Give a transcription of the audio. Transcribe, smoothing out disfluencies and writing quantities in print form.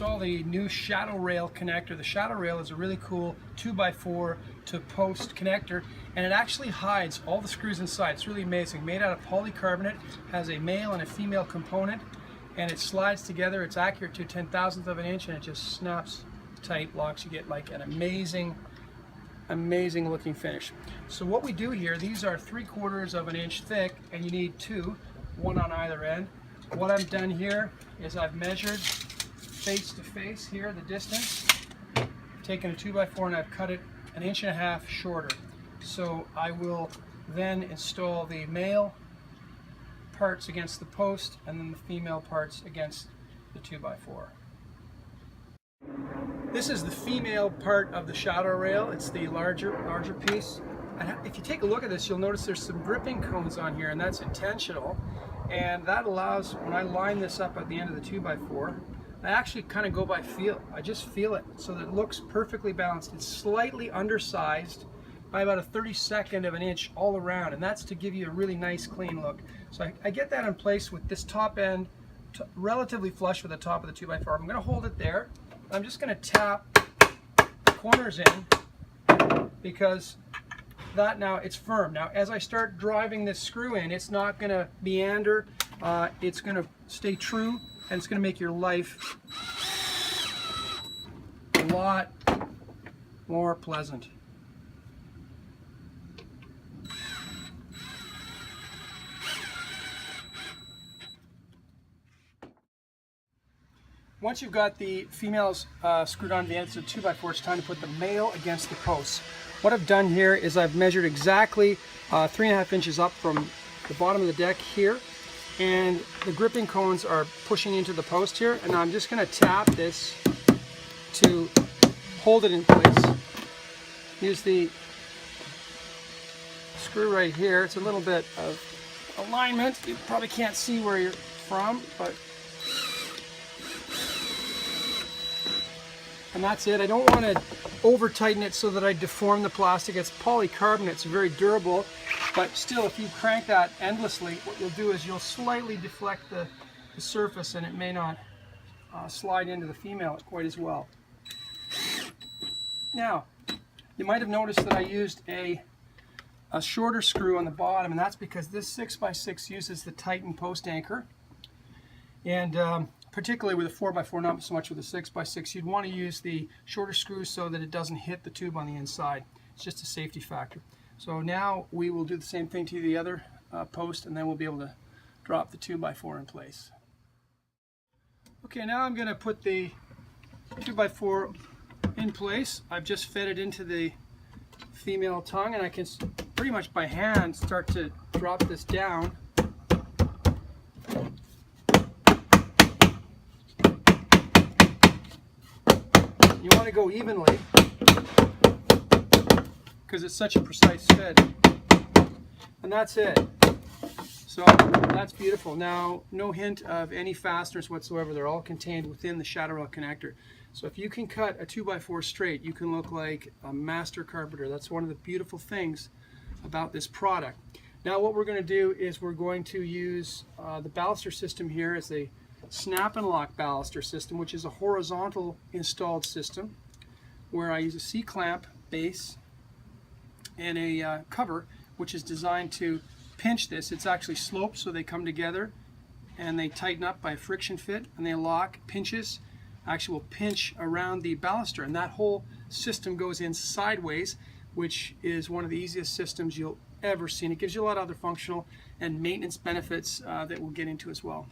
install the new shadow rail connector. The shadow rail is a really cool 2x4 to post connector, and it actually hides all the screws inside. It's really amazing. Made out of polycarbonate, has a male and a female component, and it slides together. It's accurate to 1/10,000th of an inch, and it just snaps tight, locks. You get like an amazing looking finish. So what we do here, these are 3/4 of an inch thick, and you need two, one on either end. What I've done here is I've measured face to face here the distance, taken a 2x4 and I've cut it 1.5 inches shorter. So I will then install the male parts against the post and then the female parts against the 2x4. This is the female part of the shadow rail. It's the larger piece. And if you take a look at this, you'll notice there's some gripping cones on here, and that's intentional. And that allows, when I line this up at the end of the 2x4, I actually kind of go by feel. I just feel it so that it looks perfectly balanced. It's slightly undersized by about 1/32 of an inch all around, and that's to give you a really nice clean look. So I get that in place with this top end relatively flush with the top of the 2x4. I'm going to hold it there. I'm just going to tap the corners in because that now it's firm. Now as I start driving this screw in, it's not going to meander. It's going to stay true, and it's going to make your life a lot more pleasant. Once you've got the females screwed on the ends of the 2x4, it's time to put the male against the posts. What I've done here is I've measured exactly 3.5 inches up from the bottom of the deck here, and the gripping cones are pushing into the post here, and I'm just going to tap this to hold it in place. Use the screw right here. It's a little bit of alignment. You probably can't see where you're from, but and that's it. I don't want to over tighten it so that I deform the plastic. It's polycarbonate, it's very durable, but still, if you crank that endlessly, what you'll do is you'll slightly deflect the surface, and it may not slide into the female quite as well. Now, you might have noticed that I used a shorter screw on the bottom, and that's because this 6x6 uses the Titan post anchor, and particularly with a 4x4, not so much with a 6x6, you'd want to use the shorter screw so that it doesn't hit the tube on the inside. It's just a safety factor. So now we will do the same thing to the other post, and then we'll be able to drop the 2x4 in place. Okay, now I'm going to put the 2x4 in place. I've just fed it into the female tongue, and I can pretty much by hand start to drop this down. You want to go evenly because it's such a precise fit, and that's it. So that's beautiful. Now, no hint of any fasteners whatsoever. They're all contained within the shadow rail connector. So if you can cut a 2x4 straight, you can look like a master carpenter. That's one of the beautiful things about this product. Now what we're going to do is we're going to use the baluster system here as a snap and lock baluster system, which is a horizontal installed system where I use a C-clamp base and a cover, which is designed to pinch this. It's actually sloped so they come together and they tighten up by friction fit, and they lock, pinches, actually will pinch around the baluster, and that whole system goes in sideways, which is one of the easiest systems you'll ever see. And it gives you a lot of other functional and maintenance benefits that we'll get into as well.